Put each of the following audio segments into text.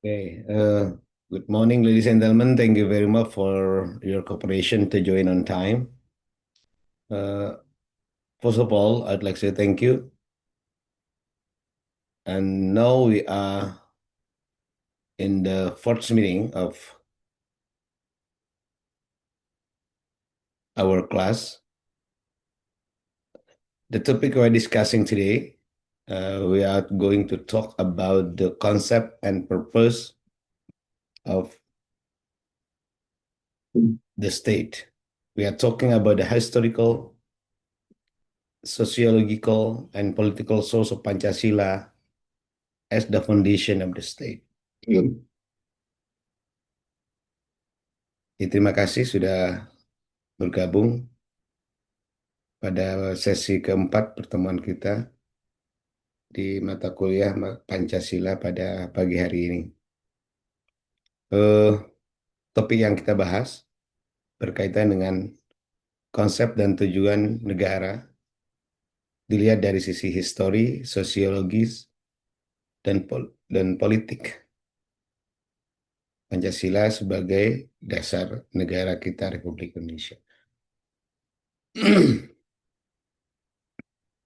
Okay. Good morning, ladies and gentlemen. Thank you very much for your cooperation to join on time. Uh, First of all, I'd like to say thank you. And now we are in the first meeting of our class. The topic we're discussing today, we are going to talk about the concept and purpose of the state. We are talking about the historical, sociological, and political source of Pancasila as the foundation of the state. Terima kasih sudah bergabung pada sesi keempat pertemuan kita di mata kuliah Pancasila pada pagi hari ini. Eh, Topik yang kita bahas berkaitan dengan konsep dan tujuan negara dilihat dari sisi histori, sosiologis, dan politik. Pancasila sebagai dasar negara kita Republik Indonesia.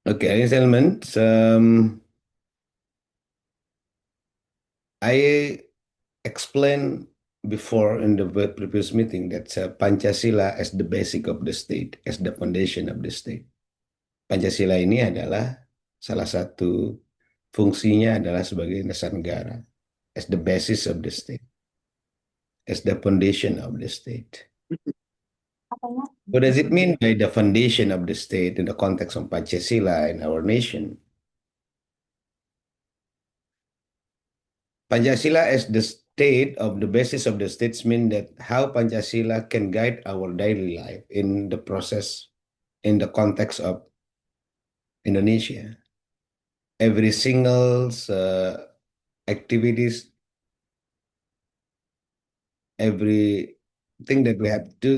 Okay, ladies and gentlemen, I explained before in the previous meeting that Pancasila as the basic of the state, as the foundation of the state. Pancasila ini adalah salah satu fungsinya adalah sebagai dasar negara, as the basis of the state, as the foundation of the state. What does it mean by the foundation of the state in the context of Pancasila in our nation? Pancasila as the state of the basis of the states mean that how Pancasila can guide our daily life in the process, in the context of Indonesia. Every single activities, everything that we have to do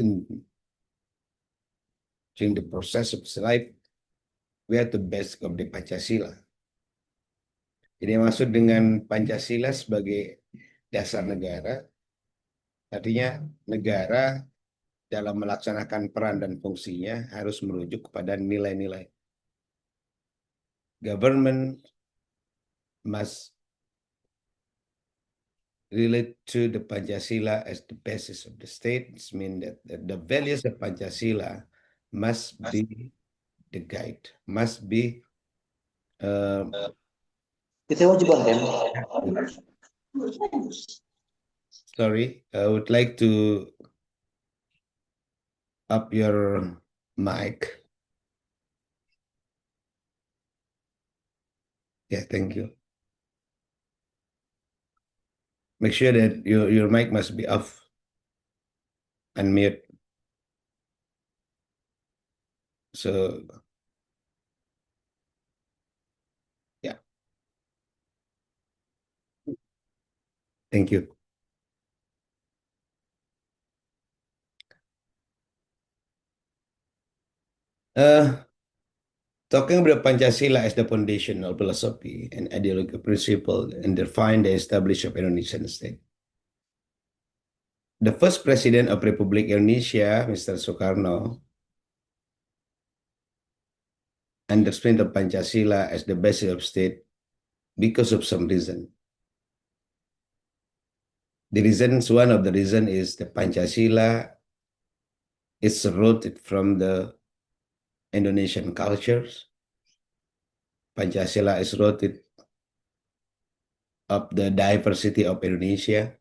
during the process of life, we have the basic of the Pancasila. Jadi maksud dengan Pancasila sebagai dasar negara, artinya negara dalam melaksanakan peran dan fungsinya harus merujuk kepada nilai-nilai. Government must relate to the Pancasila as the basis of the state. It means that the values of Pancasila must be the guide, must be Kita wajib kan? sorry, I would like to up your mic. Yeah, thank you. Make sure that your mic must be off and mute. So, yeah. Thank you. Talking about Pancasila as the foundational philosophy and ideological principle and define the establishment of Indonesian state. The first president of Republic Indonesia, Mr. Soekarno, understood the Pancasila as the basis of state because of some reason. One of the reason is the Pancasila is rooted from the Indonesian cultures. Pancasila is rooted of the diversity of Indonesia.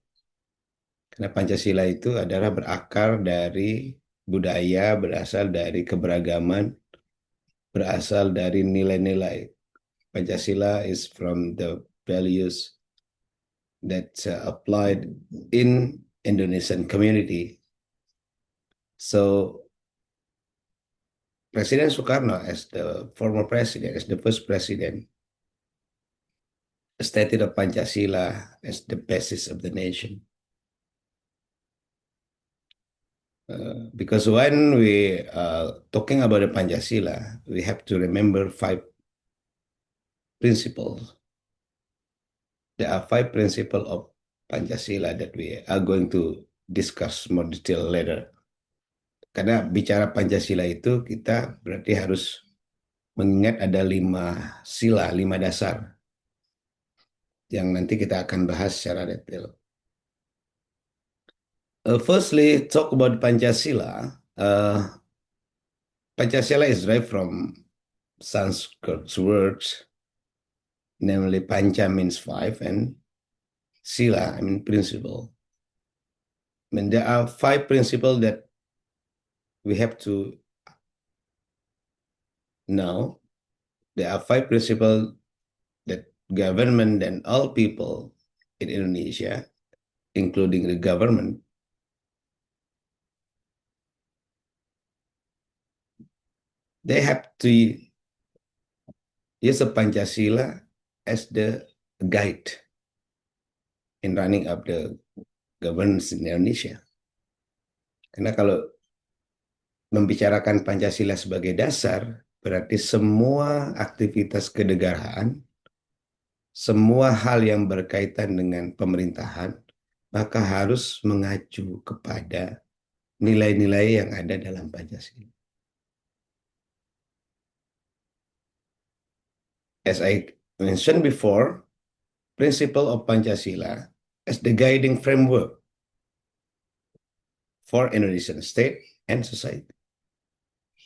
Karena Pancasila itu adalah berakar dari budaya, berasal dari keberagaman, berasal dari nilai-nilai. Pancasila is from the values that applied in Indonesian community. So President Soekarno, as the former president, as the first president, stated of Pancasila as the basis of the nation. Because when we are talking about the Pancasila, we have to remember 5 principles. There are 5 principles of Pancasila that we are going to discuss more detail later. Karena bicara Pancasila itu kita berarti harus mengingat ada 5 sila, 5 dasar yang nanti kita akan bahas secara detail. Firstly, talk about Pancasila. Pancasila is derived from Sanskrit words, namely Pancha means 5 and Sila, I mean principle. I mean, there are 5 principles that we have to know. There are 5 principles that government and all people in Indonesia, including the government, they have to use the Pancasila as the guide in running up the governance in Indonesia. Karena kalau membicarakan Pancasila sebagai dasar, berarti semua aktivitas kenegaraan, semua hal yang berkaitan dengan pemerintahan, maka harus mengacu kepada nilai-nilai yang ada dalam Pancasila. As I mentioned before, principle of Pancasila as the guiding framework for Indonesian state and society.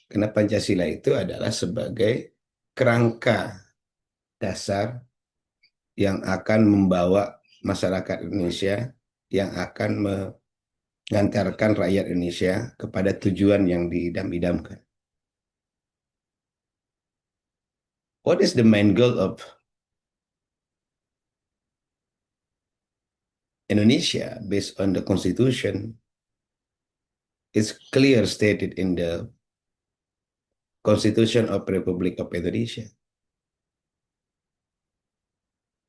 Karena Pancasila itu adalah sebagai kerangka dasar yang akan membawa masyarakat Indonesia, yang akan mengantarkan rakyat Indonesia kepada tujuan yang diidam-idamkan. What is the main goal of Indonesia based on the Constitution? It's clear stated in the Constitution of Republic of Indonesia.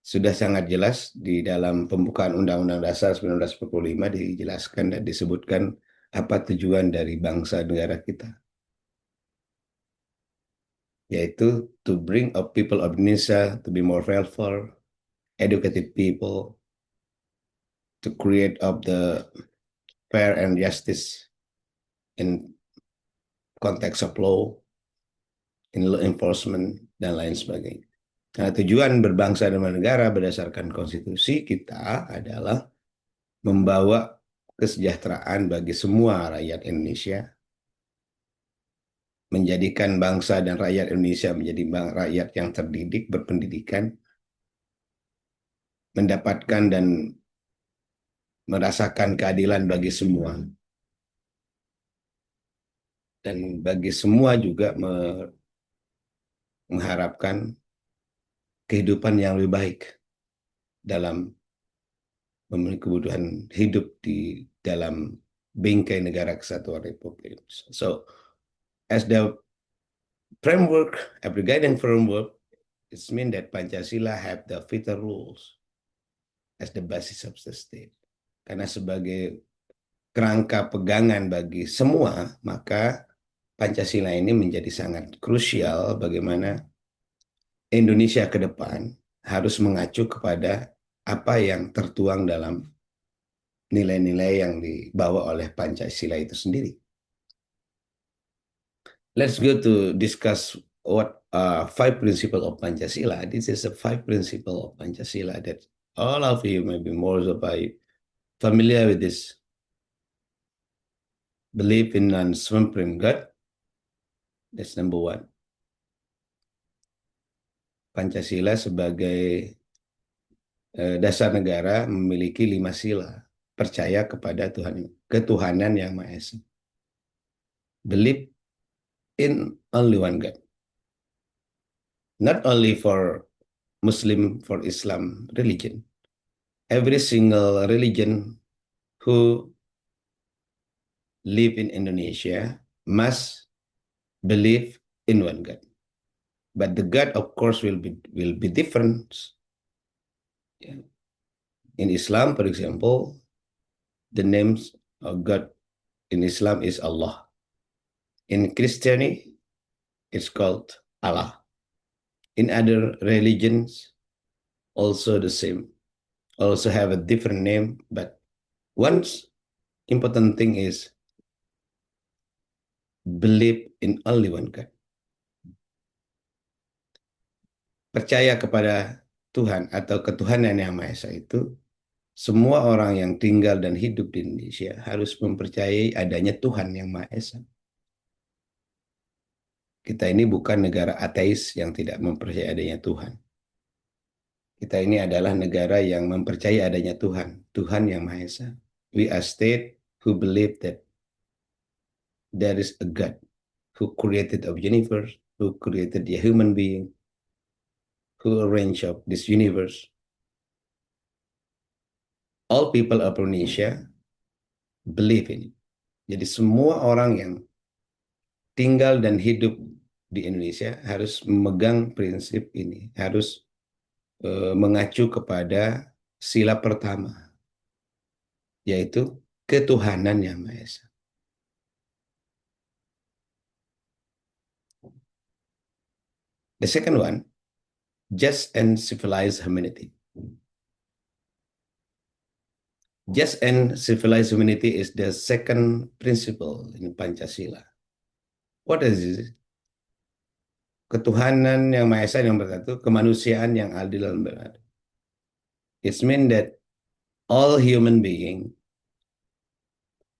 Sudah sangat jelas di dalam pembukaan Undang-Undang Dasar 1945 dijelaskan dan disebutkan apa tujuan dari bangsa negara kita. Yaitu to bring up people of Indonesia to be more helpful, educated people, to create up the fair and justice in context of law, in law enforcement, dan lain sebagainya. Nah, tujuan berbangsa dan bernegara berdasarkan konstitusi kita adalah membawa kesejahteraan bagi semua rakyat Indonesia, menjadikan bangsa dan rakyat Indonesia menjadi rakyat yang terdidik, berpendidikan, mendapatkan dan merasakan keadilan bagi semua. Dan bagi semua juga mengharapkan kehidupan yang lebih baik dalam memenuhi kebutuhan hidup di dalam bingkai negara kesatuan Republik Indonesia. So, as the framework, every guiding framework, it means that Pancasila have the vital rules as the basis of the state. Karena sebagai kerangka pegangan bagi semua, maka Pancasila ini menjadi sangat krusial bagaimana Indonesia ke depan harus mengacu kepada apa yang tertuang dalam nilai-nilai yang dibawa oleh Pancasila itu sendiri. Let's go to discuss what 5 principles of Pancasila. This is the 5 principles of Pancasila that all of you may be more familiar with this. Belief in non-supreme God. That's number 1. Pancasila sebagai dasar negara memiliki 5 sila. Percaya kepada ketuhanan yang Maha Esa. Believe in only one God. Not only for Muslim, for Islam religion. Every single religion who live in Indonesia must believe in one God. But the God, of course, will be different. Yeah. In Islam, for example, the names of God in Islam is Allah. In Christianity, it's called Allah. In other religions, also the same. also have a different name, but one important thing is believe in only one God. Percaya kepada Tuhan atau ketuhanan yang Maha Esa itu, semua orang yang tinggal dan hidup di Indonesia harus mempercayai adanya Tuhan yang Maha Esa. Kita ini bukan negara ateis yang tidak mempercayai adanya Tuhan. Kita ini adalah negara yang mempercayai adanya Tuhan, Tuhan yang Maha Esa. We are state who believe that there is a God who created the universe, who created the human being, who arranged of this universe. All people of Indonesia believe in it. Jadi semua orang yang tinggal dan hidup di Indonesia harus memegang prinsip ini, harus mengacu kepada sila pertama, yaitu ketuhanan yang Maha Esa. The second one, just and civilized humanity. Just and civilized humanity is the second principle in Pancasila. What is it? Ketuhanan yang Maha Esa yang bersatu, kemanusiaan yang adil dan beradab. It means that all human beings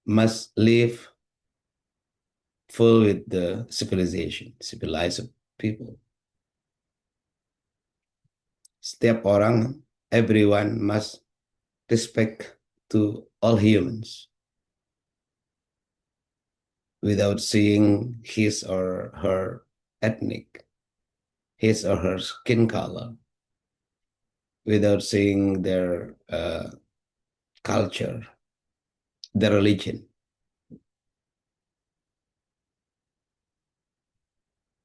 must live full with the civilization, civilized people. Setiap orang, everyone must respect to all humans without seeing his or her ethnic, his or her skin color, without seeing their culture, their religion.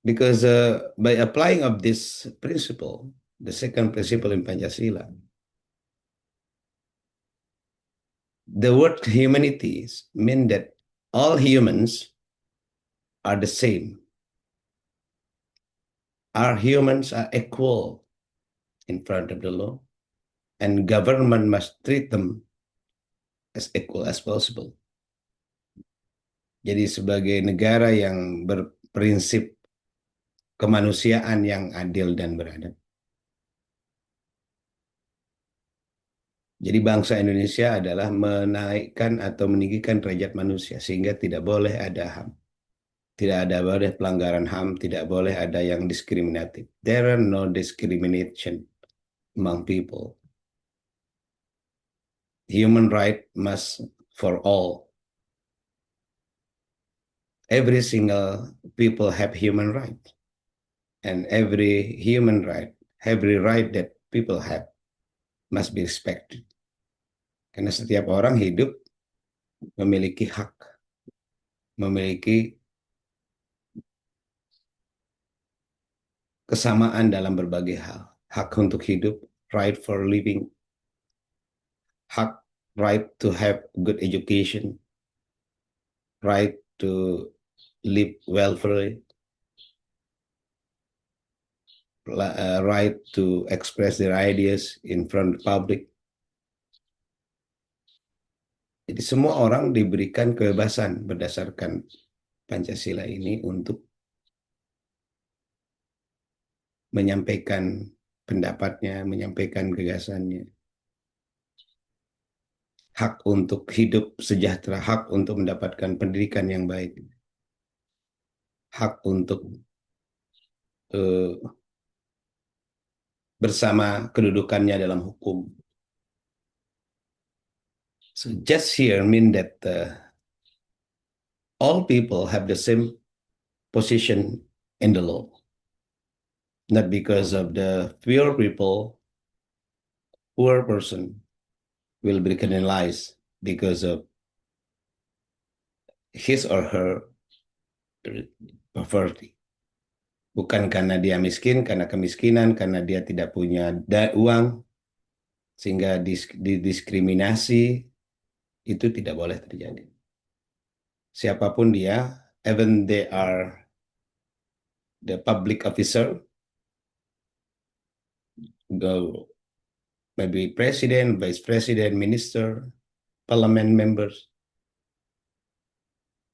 Because by applying of this principle, the second principle in Pancasila, the word humanities mean that all humans are the same. Our humans are equal in front of the law, and government must treat them as equal as possible. Jadi sebagai negara yang berprinsip kemanusiaan yang adil dan beradab. Jadi bangsa Indonesia adalah menaikkan atau meninggikan derajat manusia sehingga tidak boleh ada HAM. Tidak ada boleh pelanggaran HAM, tidak boleh ada yang diskriminatif. There are no discrimination among people. Human right must for all. Every single people have human right. And every human right, every right that people have must be respected. Karena setiap orang hidup memiliki hak, memiliki kesamaan dalam berbagai hal. Hak untuk hidup, right for living, hak, right to have good education, right to live welfare, right to express their ideas in front of the public. Jadi semua orang diberikan kebebasan berdasarkan Pancasila ini untuk menyampaikan pendapatnya, menyampaikan gagasannya. Hak untuk hidup sejahtera, hak untuk mendapatkan pendidikan yang baik, hak untuk bersama kedudukannya dalam hukum. So just here mean that all people have the same position in the law. Not because of the poor people, poor person will be criminalized because of his or her poverty. Bukan karena dia miskin, karena kemiskinan, karena dia tidak punya uang, sehingga didiskriminasi, itu tidak boleh terjadi. Siapapun dia, even they are the public officer, the maybe president, vice president, minister, parliament members,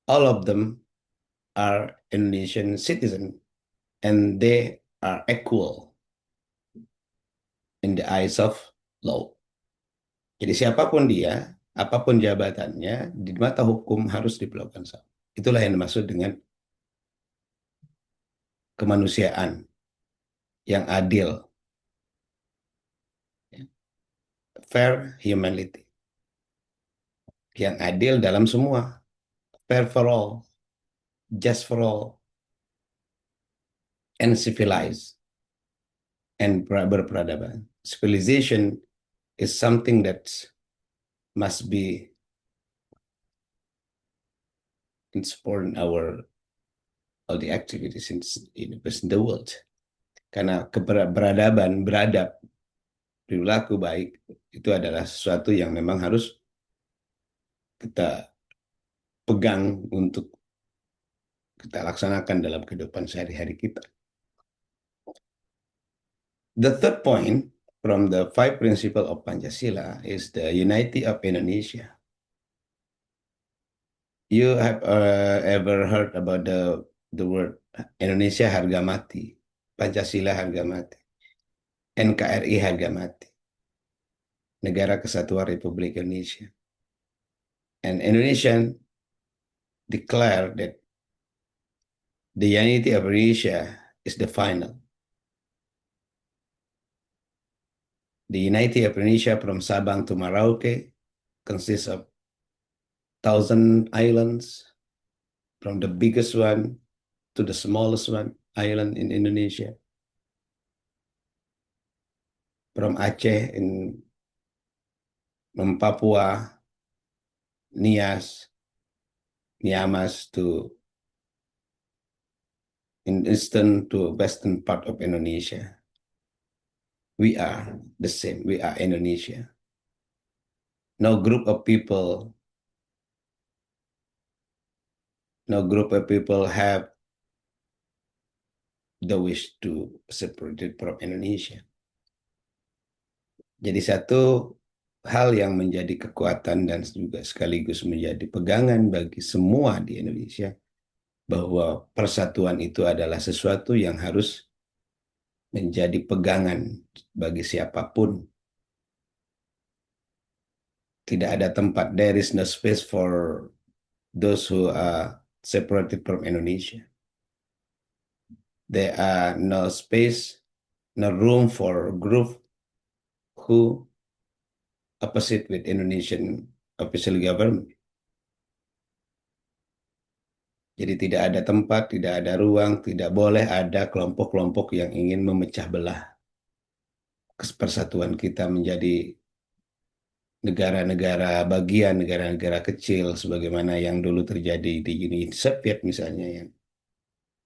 all of them are Indonesian citizen and they are equal in the eyes of law. Jadi siapapun dia, apapun jabatannya, di mata hukum harus diperlakukan sama. Itulah yang dimaksud dengan kemanusiaan yang adil, fair humanity, yang adil dalam semua, fair for all, just for all, and civilized, and berperadaban. Civilization is something that must be in support in all the activities in the world. Karena keberadaban, beradab, perilaku baik itu adalah sesuatu yang memang harus kita pegang untuk kita laksanakan dalam kehidupan sehari-hari kita. The third point from the 5 principles of Pancasila is the unity of Indonesia. You have ever heard about the word Indonesia harga mati, Pancasila harga mati, NKRI harga mati, Negara Kesatuan Republik Indonesia. And Indonesian declare that the unity of Indonesia is the final. The unity of Indonesia from Sabang to Merauke consists of 1,000 islands, from the biggest one to the smallest island in Indonesia. From Aceh from Papua, Nias, Niamas to in eastern to western part of Indonesia. We are the same. We are Indonesia. No group of people have the wish to separate it from Indonesia. Jadi satu hal yang menjadi kekuatan dan juga sekaligus menjadi pegangan bagi semua di Indonesia, bahwa persatuan itu adalah sesuatu yang harus menjadi pegangan bagi siapapun. Tidak ada tempat, there is no space for those who are separated from Indonesia. There are no space, no room for group who opposite with Indonesian official government. Jadi tidak ada tempat, tidak ada ruang, tidak boleh ada kelompok-kelompok yang ingin memecah belah persatuan kita menjadi negara-negara bagian, negara-negara kecil, sebagaimana yang dulu terjadi di Uni Soviet misalnya, yang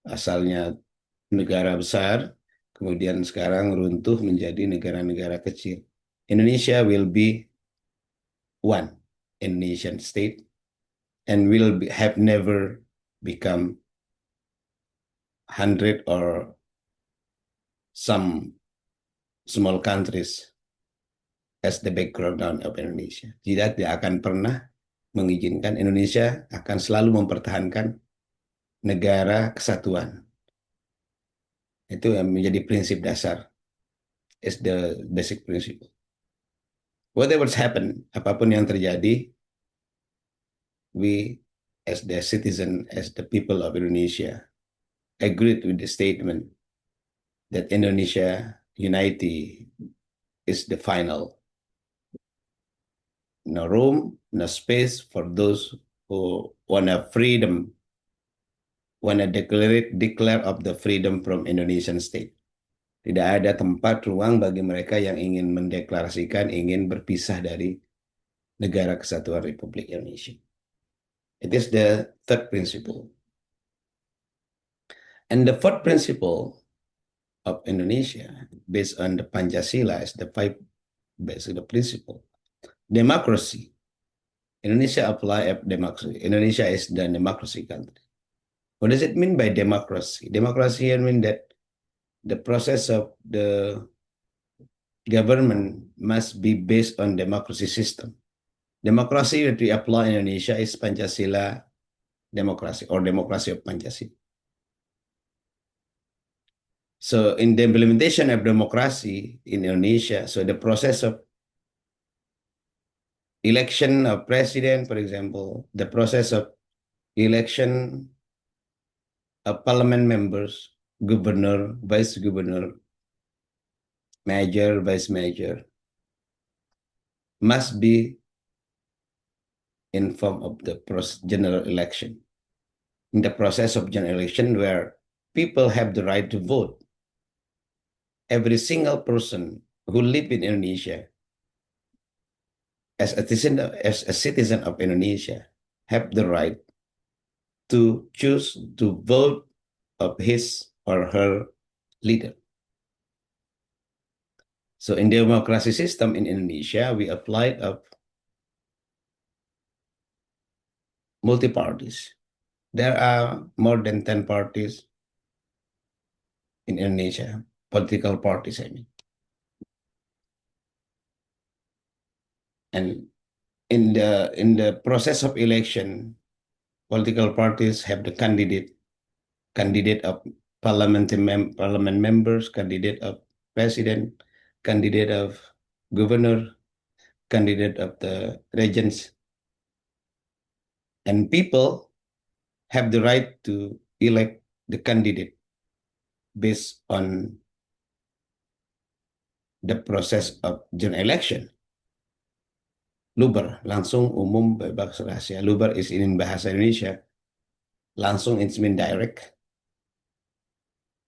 asalnya negara besar, kemudian sekarang runtuh menjadi negara-negara kecil. Indonesia will be one Indonesian state and have never become 100 or some small countries as the background of Indonesia. Tidak akan pernah mengizinkan. Indonesia akan selalu mempertahankan negara kesatuan. Itu yang menjadi prinsip dasar. Is the basic principle. Whatever's happened, apapun yang terjadi, we as the citizen, as the people of Indonesia, agreed with the statement that Indonesia unity is the final. No room, no space for those who want a freedom, want to declare of the freedom from Indonesian state. Tidak ada tempat ruang bagi mereka yang ingin mendeklarasikan, ingin berpisah dari Negara Kesatuan Republik Indonesia. It is the third principle. And the fourth principle of Indonesia, based on the Pancasila, is the 5 basic principle. Democracy. Indonesia apply democracy. Indonesia is the democracy country. What does it mean by democracy? Democracy means that the process of the government must be based on democracy system. Democracy that we apply in Indonesia is Pancasila democracy or democracy of Pancasila. So in the implementation of democracy in Indonesia, so the process of election of president, for example, the process of election of parliament members, governor, vice governor, mayor, vice mayor, must be in form of the general election. In the process of general election where people have the right to vote, every single person who live in Indonesia as a citizen of Indonesia have the right to choose to vote of his or her leader. So in democracy system in Indonesia, we applied of multi-parties. There are more than 10 parties in Indonesia, political parties, I mean. And in the process of election, political parties have the candidate of parliament members, candidate of president, candidate of governor, candidate of the regents, and people have the right to elect the candidate based on the process of general election. Luber, langsung, umum, bebas, rahasia. Luber is in bahasa Indonesia. Langsung it's mean direct,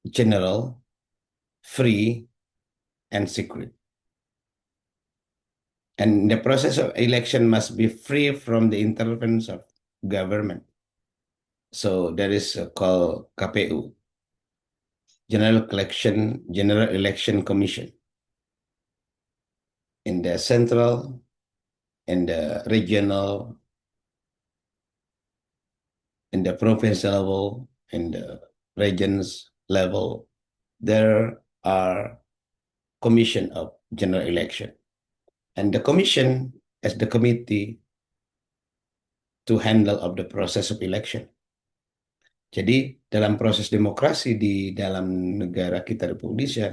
general, free, and secret. And the process of election must be free from the interference of government. So that is called KPU, General Election Commission. In the central and the regional, in the provincial level, in the regions level, there are commission of general election. And the commission as the committee to handle of the process of election. Jadi dalam proses demokrasi di dalam negara kita Republik Indonesia,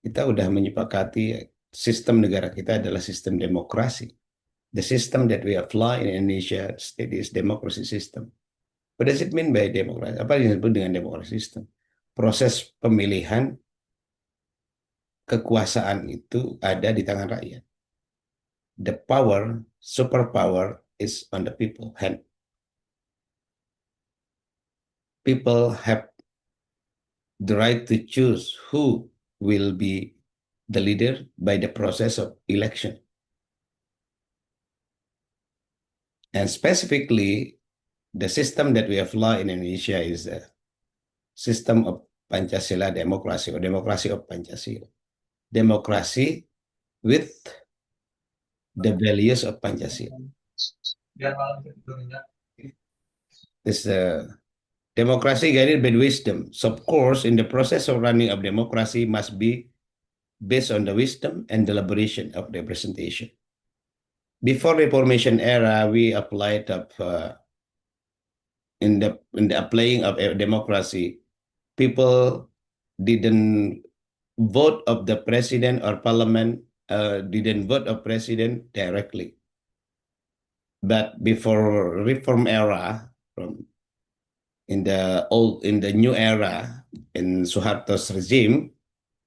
kita udah menyepakati sistem negara kita adalah sistem demokrasi. The system that we apply in Indonesia state is democracy system. What does it mean by demokrasi? Apa yang disebut dengan demokrasi system? Proses pemilihan kekuasaan itu ada di tangan rakyat. The power, superpower is on the people hand. People have the right to choose who will be the leader by the process of election. And specifically, the system that we apply in Indonesia is the system of Pancasila democracy or democracy of Pancasila. Democracy with the values of Pancasila. This democracy guided by wisdom. So of course, in the process of running of democracy must be based on the wisdom and deliberation of representation. Before Reformation era, we applied of in the applying of democracy, people didn't vote of the president or parliament, didn't vote of president directly. But before reform era, from in the new era, in Suharto's regime,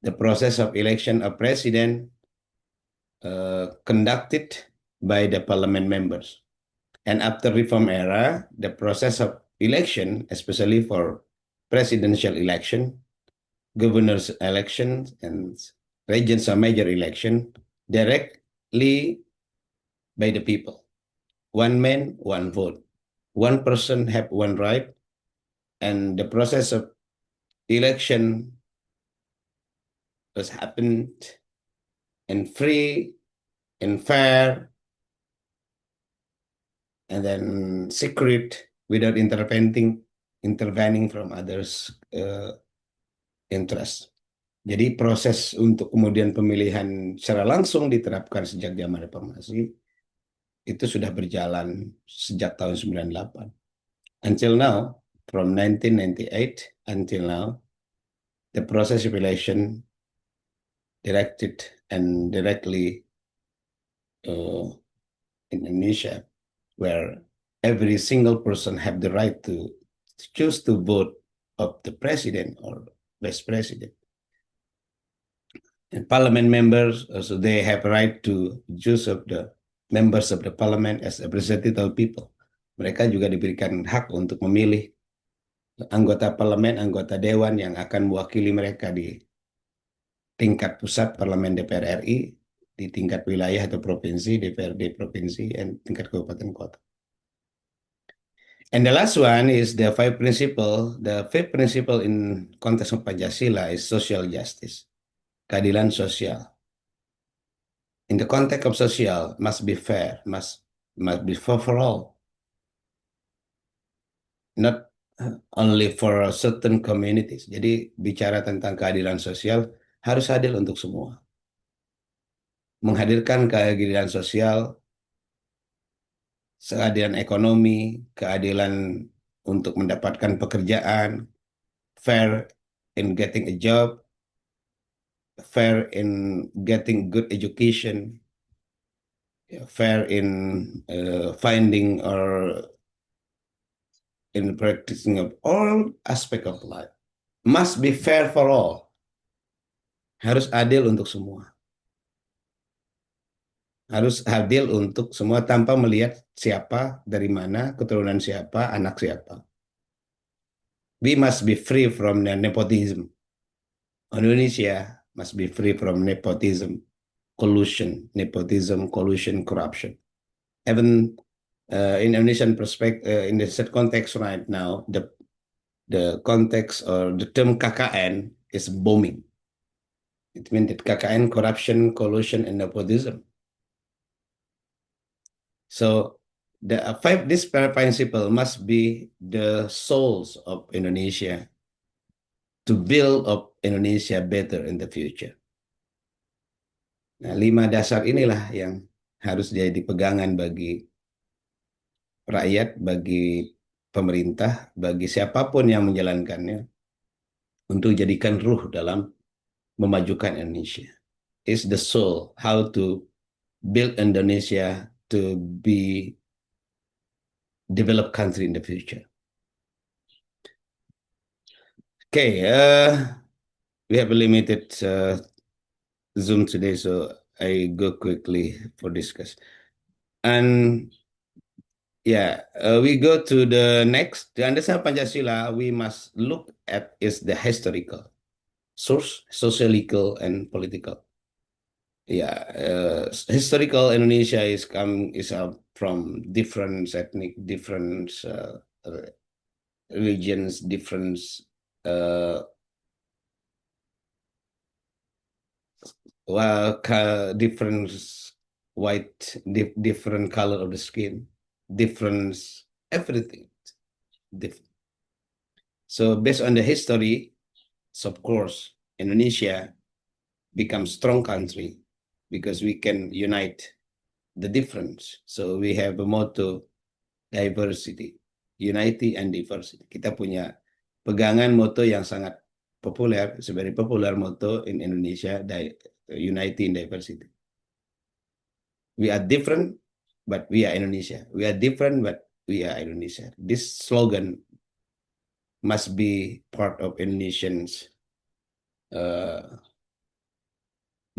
the process of election of president conducted by the parliament members. And after reform era, the process of election, especially for presidential election, governor's election, and regents or major election, directly by the people. One man, one vote. One person have one right. And the process of election has happened and free and fair and then secret without intervening from others' interests. Jadi proses untuk kemudian pemilihan secara langsung diterapkan sejak zaman reformasi itu sudah berjalan sejak tahun 98. Until now, from 1998 until now, the process of election directed and directly uh, in Indonesia, where every single person have the right to choose to vote of the president or vice president. And parliament members, also they have right to choose of the members of the parliament as representative of people. Mereka juga diberikan hak untuk memilih anggota parlemen, anggota dewan yang akan mewakili mereka di tingkat pusat parlemen DPR RI, di tingkat wilayah atau provinsi, DPRD provinsi, dan tingkat kabupaten kota. And the last one is the five principle. The fifth principle in context of Pancasila is social justice, keadilan sosial. In the context of social, must be fair, must be fair for all, not only for certain communities. Jadi bicara tentang keadilan sosial harus adil untuk semua. Menghadirkan keadilan sosial, keadilan ekonomi, keadilan untuk mendapatkan pekerjaan, fair in getting a job, fair in getting good education, fair in finding or in practicing of all aspect of life. Must be fair for all. Harus adil untuk semua. Harus adil untuk semua tanpa melihat siapa, dari mana, keturunan siapa, anak siapa. We must be free from the nepotism. Indonesia must be free from nepotism, collusion, corruption. Even in Indonesian perspective, in the set context right now, the context or the term KKN is booming. It means that KKN, corruption, collusion, and nepotism. So this principle must be the souls of Indonesia to build up Indonesia better in the future. Nah, 5 dasar inilah yang harus jadi pegangan bagi rakyat, bagi pemerintah, bagi siapapun yang menjalankannya untuk jadikan ruh dalam memajukan Indonesia. It's the soul, how to build Indonesia to be developed country in the future. Okay, we have a limited Zoom today, so I go quickly for discuss. And yeah, we go to the next. To understand Pancasila, we must look at is the historical source, sociological, and political. Yeah, historical Indonesia is from different ethnic, different religions, different uh, different white, different color of the skin, different everything. Different. So based on the history, so of course, Indonesia becomes strong country because we can unite the difference. So we have a motto, diversity, unity and diversity. Kita punya pegangan motto yang sangat populer, very popular motto in Indonesia, unity and diversity. We are different, but we are Indonesia. We are different, but we are Indonesia. This slogan must be part of Indonesians'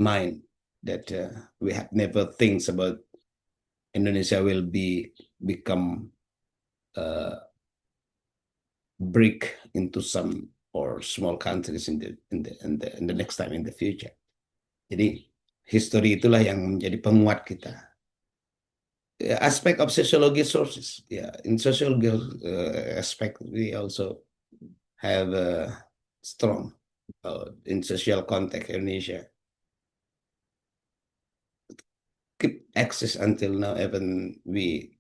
mind, that we have never thinks about Indonesia will become break into some or small countries in the next time in the future. Jadi history itulah yang menjadi penguat kita. Aspect of sociology sources, yeah, in sociology aspect we also have a strong in social context Indonesia keep access until now. Even we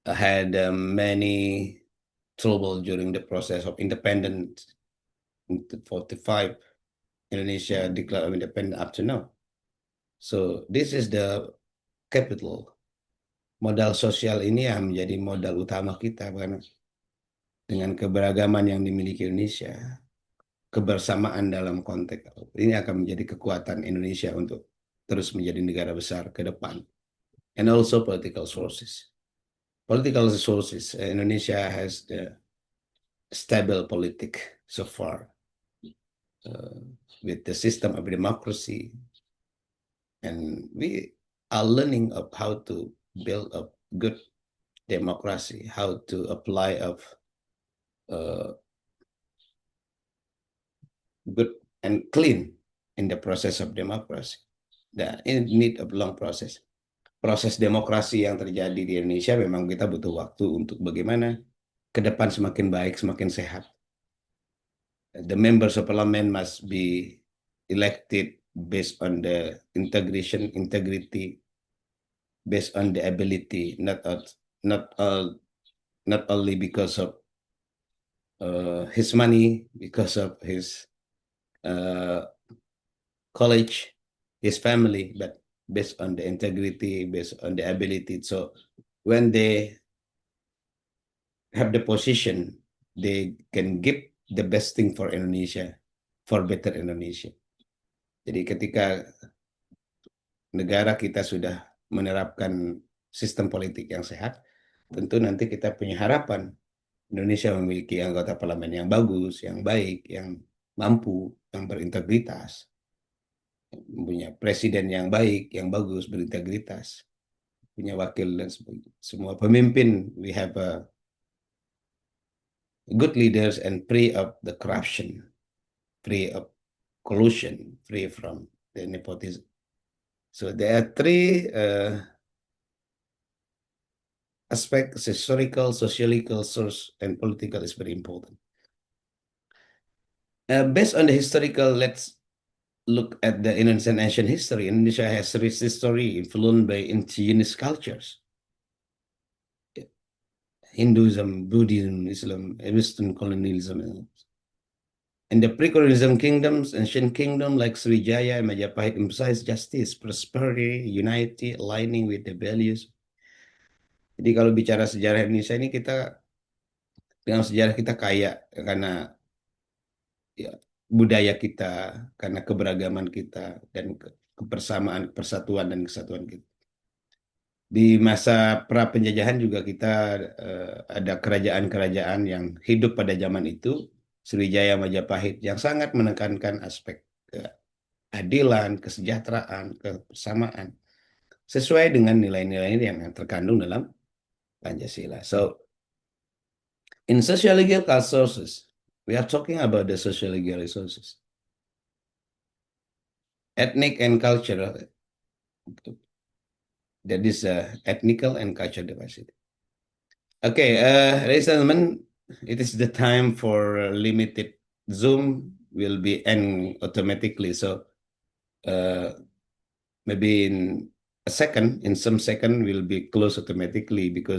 had many trouble during the process of independence in 45 Indonesia declared independent up to now. So this is the capital. Modal sosial ini yang menjadi modal utama kita, karena dengan keberagaman yang dimiliki Indonesia, kebersamaan dalam konteks ini akan menjadi kekuatan Indonesia untuk terus menjadi negara besar ke depan. And also political sources. Political sources, Indonesia has the stable politic so far, uh, with the system of democracy, and we are learning of how to build a good democracy, how to apply of good and clean in the process of democracy. Dan in need of long process. Proses demokrasi yang terjadi di Indonesia memang kita butuh waktu untuk bagaimana ke depan semakin baik, semakin sehat. The members of parliament must be elected based on the integrity, based on the ability, not only because of his money, because of his college, his family, but based on the integrity, based on the ability. So when they have the position, they can give the best thing for Indonesia, for better Indonesia. Jadi ketika negara kita sudah menerapkan sistem politik yang sehat, tentu nanti kita punya harapan Indonesia memiliki anggota parlemen yang bagus, yang baik, yang mampu, yang berintegritas, punya presiden yang baik, yang bagus, berintegritas, punya wakil dan semua pemimpin. We have a good leaders and free of the corruption, free of collusion, free from the nepotism. So there are three aspects: historical, sociological, source, and political is very important. Based on the historical, let's look at the Indonesian ancient history. Indonesia has rich history influenced by indigenous cultures. Hinduism, Buddhism, Islam, Western colonialism. In the pre-colonialism kingdoms, ancient kingdom like Sriwijaya and Majapahit emphasize justice, prosperity, unity, aligning with the values. Jadi kalau bicara sejarah Indonesia ini, kita dengan sejarah kita kaya karena ya, budaya kita, karena keberagaman kita, dan kebersamaan, persatuan dan kesatuan kita. Di masa pra penjajahan juga kita ada kerajaan-kerajaan yang hidup pada zaman itu, Sriwijaya, Majapahit, yang sangat menekankan aspek keadilan, kesejahteraan, kebersamaan, sesuai dengan nilai-nilai yang terkandung dalam Pancasila. So, in sociological sources, we are talking about the sociological resources. Ethnic and cultural, that is ethnical and cultural diversity. Okay, ladies and gentlemen, it is the time for limited Zoom will be end automatically. So maybe in some second will be closed automatically because